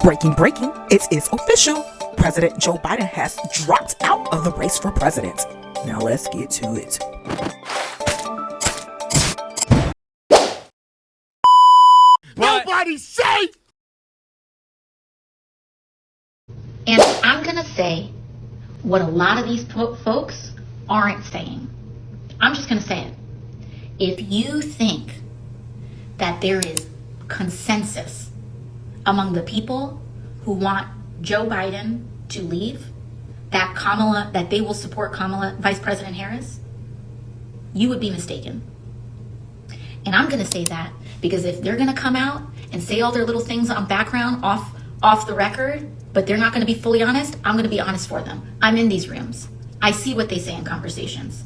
Breaking, it is official. President Joe Biden has dropped out of the race for president. Now let's get to it. Nobody's safe! And I'm going to say what a lot of these folks aren't saying. I'm just going to say it. If you think that there is consensus among the people who want Joe Biden to leave, that they will support Kamala, Vice President Harris, you would be mistaken. And I'm going to say that because if they're going to come out and say all their little things on background off the record, but they're not going to be fully honest, I'm going to be honest for them. I'm in these rooms. I see what they say in conversations.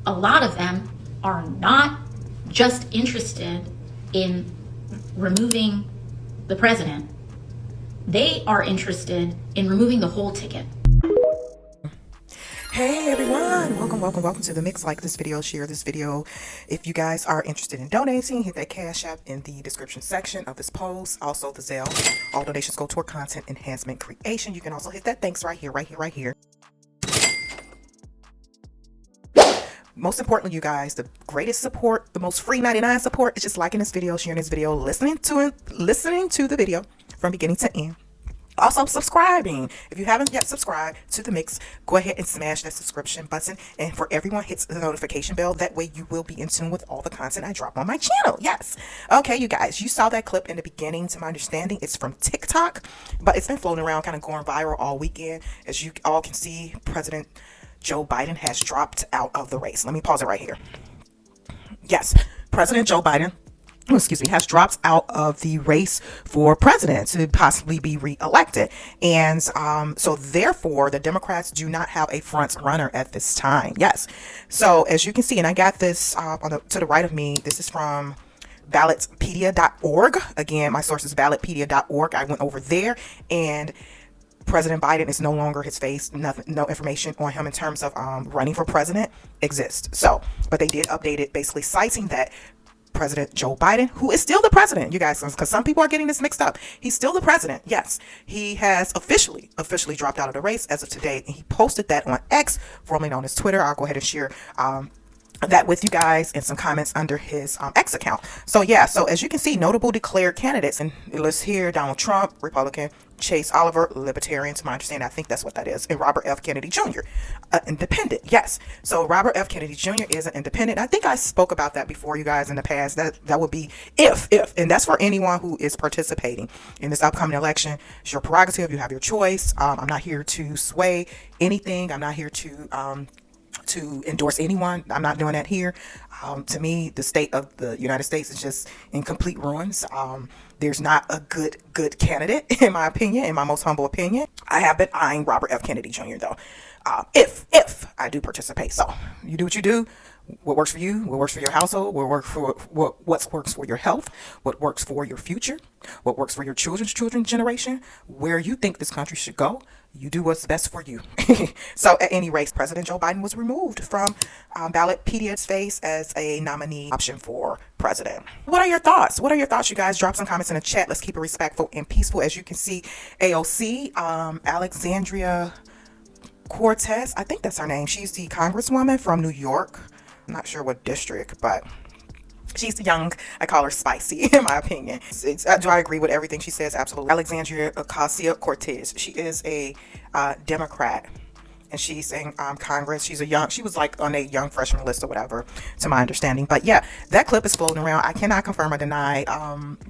A lot of them are not just interested in removing the president. They are interested in removing the whole ticket. Hey everyone, welcome to the mix. Like this video, share this video. If you guys are interested in donating, hit that cash app in the description section of this post. Also the zelle. All donations go toward content enhancement creation. You can also hit that thanks right here. Most importantly, you guys, the greatest support, the most free 99 support is just liking this video, sharing this video, listening to the video from beginning to end. Also subscribing. If you haven't yet subscribed to the mix, go ahead and smash that subscription button, and for everyone, hit the notification bell. That way you will be in tune with all the content I drop on my channel. Yes. Okay, you guys, you saw that clip in the beginning. To my understanding, it's from TikTok, but it's been floating around, kind of going viral all weekend. As you all can see, President Joe Biden has dropped out of the race. Let me pause it right here. Yes, President Joe Biden, has dropped out of the race for president to possibly be re-elected. And so therefore, the Democrats do not have a front runner at this time. Yes. So as you can see, and I got this to the right of me, this is from ballotpedia.org. Again, my source is ballotpedia.org. I went over there, and President Biden is no longer his face. No information on him in terms of running for president exists. So, but they did update it, basically citing that President Joe Biden, who is still the president, you guys, because some people are getting this mixed up. He's still the president. Yes, he has officially dropped out of the race as of today, and he posted that on X, formerly known as Twitter. I'll go ahead and share that with you guys and some comments under his X account. So yeah, so as you can see, notable declared candidates, and let's hear Donald Trump, Republican; Chase Oliver, Libertarian, to my understanding, I think that's what that is; and Robert F. Kennedy Jr., independent. Yes, so Robert F. Kennedy Jr. is an independent. I think I spoke about that before, you guys, in the past. That would be if, and that's for anyone who is participating in this upcoming election. It's your prerogative. You have your choice. I'm not here to sway anything. I'm not here to endorse anyone. I'm not doing that here. To me, the state of the United States is just in complete ruins. There's not a good candidate, in my opinion, in my most humble opinion. I have been eyeing Robert F. Kennedy Jr. though. If I do participate. So you do what you do. What works for you, what works for your household, what works for your health, what works for your future, what works for your children's generation, where you think this country should go. You do what's best for you. So at any rate, President Joe Biden was removed from Ballotpedia's face as a nominee option for president. What are your thoughts? You guys? Drop some comments in the chat. Let's keep it respectful and peaceful. As you can see, AOC, Alexandria Cortez, I think that's her name. She's the Congresswoman from New York. I'm not sure what district, but she's young. I call her spicy, in my opinion. Do I agree with everything she says? Absolutely. Alexandria Ocasio-Cortez. She is a Democrat, and she's in Congress. She was like on a young freshman list or whatever, to my understanding. But yeah, that clip is floating around. I cannot confirm or deny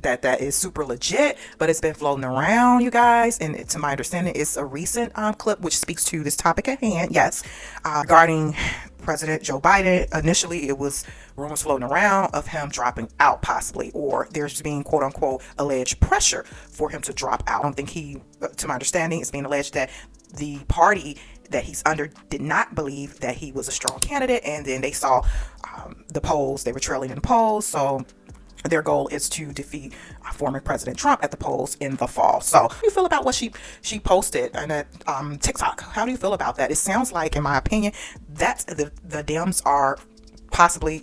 that is super legit, but it's been floating around, you guys. And to my understanding, it's a recent clip which speaks to this topic at hand. Yes, regarding President Joe Biden. Initially, it was rumors floating around of him dropping out possibly, or there's being quote unquote alleged pressure for him to drop out. I don't think to my understanding, it's being alleged that the party that he's under did not believe that he was a strong candidate, and then they saw the polls. They were trailing in the polls, so their goal is to defeat former President Trump at the polls in the fall. So how do you feel about what she posted on that TikTok? How do you feel about that? It sounds like, in my opinion, that the Dems are possibly,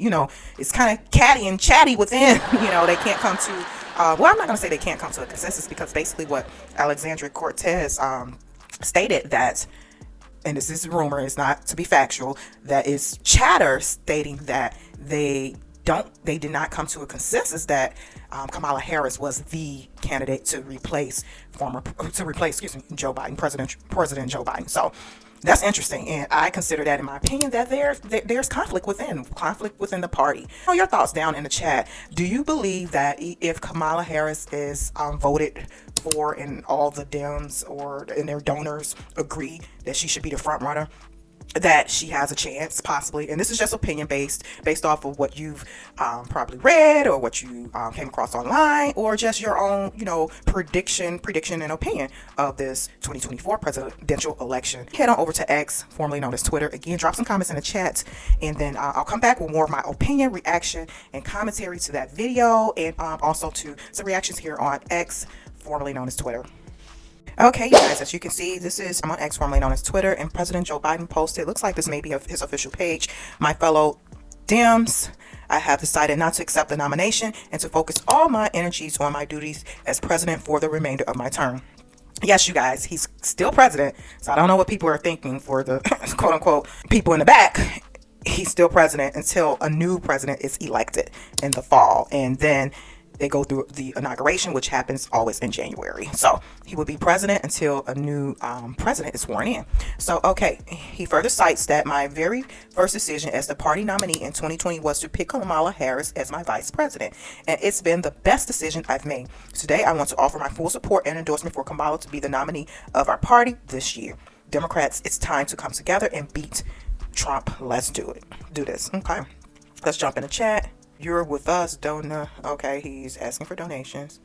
it's kind of catty and chatty within. They can't come to Well, I'm not going to say they can't come to a consensus, because basically what Alexandria Cortez stated that, and this is rumor, is not to be factual, that is chatter stating that they did not come to a consensus that Kamala Harris was the candidate to replace Joe Biden, President Joe Biden. So that's interesting, and I consider that, in my opinion, that there's conflict within the party. Your thoughts down in the chat. Do you believe that if Kamala Harris is voted for and all the Dems and their donors agree that she should be the front runner, that she has a chance, possibly? And this is just opinion based off of what you've probably read, or what you came across online, or just your own, prediction and opinion of this 2024 presidential election. Head on over to X, formerly known as Twitter. Again, drop some comments in the chat, and then I'll come back with more of my opinion, reaction, and commentary to that video, and also to some reactions here on X, formerly known as Twitter. Okay, you guys, as you can see, I'm on X, formerly known as Twitter, and President Joe Biden posted, looks like this may be his official page: "My fellow Dems, I have decided not to accept the nomination and to focus all my energies on my duties as president for the remainder of my term." Yes, you guys, he's still president, so I don't know what people are thinking for the quote-unquote people in the back. He's still president until a new president is elected in the fall, and then they go through the inauguration, which happens always in January. So he will be president until a new president is sworn in. So, okay, he further cites that my very first decision as the party nominee in 2020 was to pick Kamala Harris as my vice president, and it's been the best decision I've made. Today, I want to offer my full support and endorsement for Kamala to be the nominee of our party this year. Democrats, it's time to come together and beat Trump. Let's do it. Do this. Okay, let's jump in the chat. "You're with us, donor." Okay, he's asking for donations.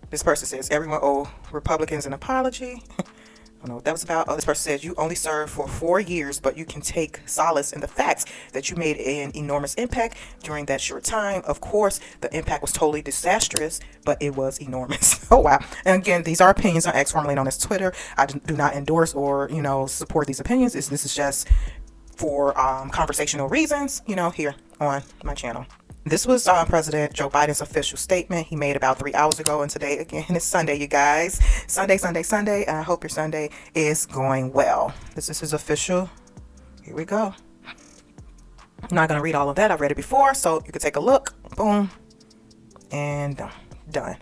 This person says, "Everyone owe Republicans an apology." I don't know what that was about. Oh, this person says, "You only served for 4 years, but you can take solace in the facts that you made an enormous impact during that short time. Of course, the impact was totally disastrous, but it was enormous." Oh, wow. And again, these are opinions on X, formerly known as Twitter. I do not endorse or, support these opinions. This is just for conversational reasons, here on my channel. This was President Joe Biden's official statement he made about 3 hours ago, and today, again, is Sunday, you guys. Sunday, and I hope your Sunday is going well. This is his official. Here we go. I'm not going to read all of that. I've read it before, so you can take a look. Boom. And done.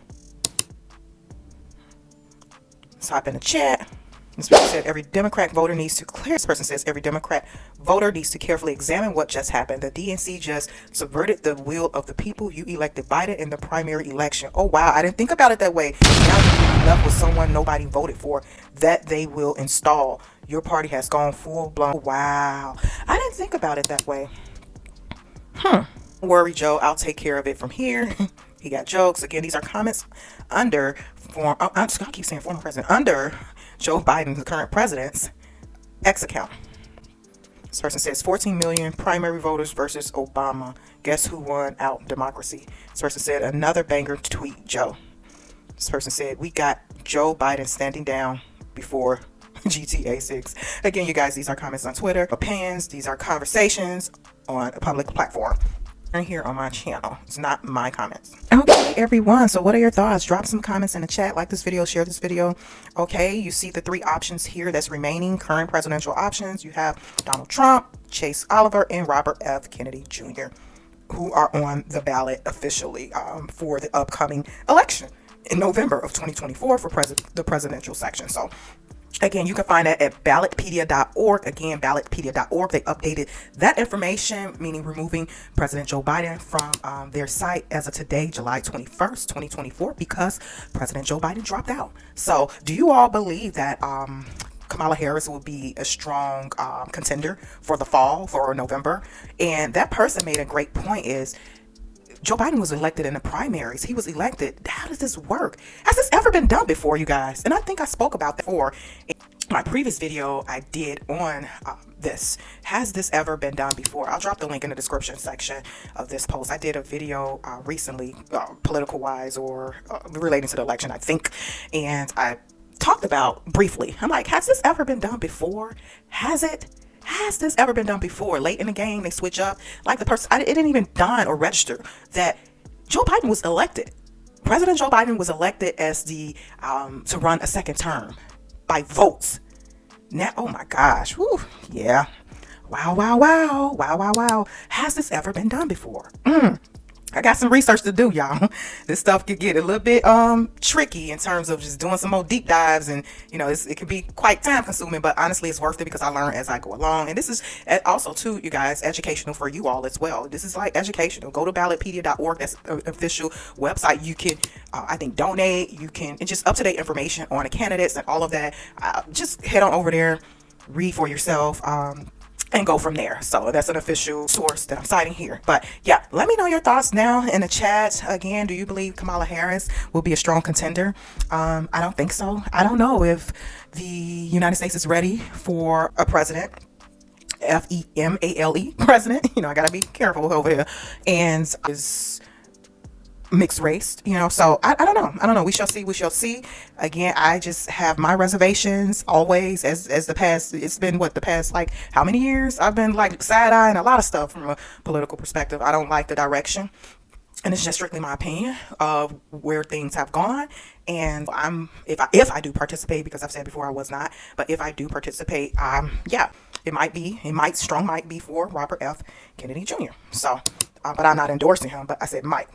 Let's hop in the chat. This person said, "Every Democrat voter needs to clear." This person says, "Every Democrat voter needs to carefully examine what just happened. The DNC just subverted the will of the people. You elected Biden in the primary election." Oh, wow. I didn't think about it that way. Now you're left with someone nobody voted for that they will install. Your party has gone full blown. Wow. I didn't think about it that way. Don't worry, Joe. I'll take care of it from here. He got jokes. Again, these are comments under I keep saying former president, under Joe Biden, the current president's X account. This person says 14 million primary voters versus Obama. Guess who won out? Democracy. This person said, "Another banger tweet, Joe." This person said, "We got Joe Biden standing down before GTA 6. Again, you guys, these are comments on Twitter, opinions. These are conversations on a public platform. Here on my channel. It's not my comments. Okay, everyone, so what are your thoughts? Drop some comments in the chat, like this video, share this video. Okay, you see the 3 options here that's remaining, current presidential options. You have Donald Trump, Chase Oliver, and Robert F. Kennedy Jr., who are on the ballot officially for the upcoming election in November of 2024 for the presidential section. So again, you can find that at ballotpedia.org. Again, ballotpedia.org. They updated that information, meaning removing President Joe Biden from their site as of today, July 21st, 2024, because President Joe Biden dropped out. So do you all believe that Kamala Harris will be a strong contender for the fall, for November? And that person made a great point, is Joe Biden was elected in the primaries. He was elected. How does this work? Has this ever been done before, you guys? And I think I spoke about that before in my previous video I did on this. Has this ever been done before? I'll drop the link in the description section of this post. I did a video recently, political wise, or relating to the election, I think. And I talked about briefly, I'm like, has this ever been done before? Has this ever been done before? Late in the game, they switch up. Like the person, it didn't even dawn or register that Joe Biden was elected President Joe Biden was elected as the to run a second term by votes. Now, oh my gosh, whew, yeah. Wow, wow, wow, wow, wow, wow. Has this ever been done before? I got some research to do, y'all. This stuff could get a little bit tricky in terms of just doing some more deep dives, and you know, it can be quite time consuming, but honestly it's worth it because I learn as I go along. And this is also too, you guys, educational for you all as well. This is like educational. Go to ballotpedia.org. That's an official website. You can I think donate, you can, and just up-to-date information on the candidates and all of that. Just head on over there, read for yourself, and go from there. So that's an official source that I'm citing here. But yeah, let me know your thoughts now in the chat. Again, do you believe Kamala Harris will be a strong contender? I don't think so. I don't know if the United States is ready for a president. FEMALE president. You know, I gotta be careful over here. And is mixed race, you know, so I don't know. We shall see. Again, I just have my reservations always, as the past, it's been what, the past like how many years I've been like side-eyeing a lot of stuff from a political perspective. I don't like the direction, and it's just strictly my opinion of where things have gone. And if I do participate, because I've said before I was not, but if I do participate, yeah, it might be for Robert F. Kennedy Jr. So but I'm not endorsing him, but I said might.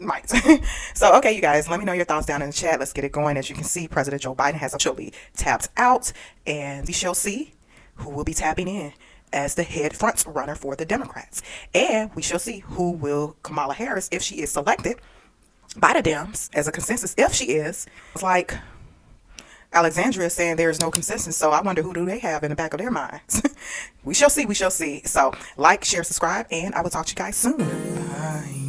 So, okay, you guys, let me know your thoughts down in the chat. Let's get it going. As you can see, President Joe Biden has officially tapped out, and we shall see who will be tapping in as the head front runner for the Democrats. And we shall see who will Kamala Harris, if she is selected by the Dems as a consensus. If she is, it's like Alexandria is saying there is no consensus, so I wonder who do they have in the back of their minds. We shall see. So like, share, subscribe, and I will talk to you guys soon. Bye.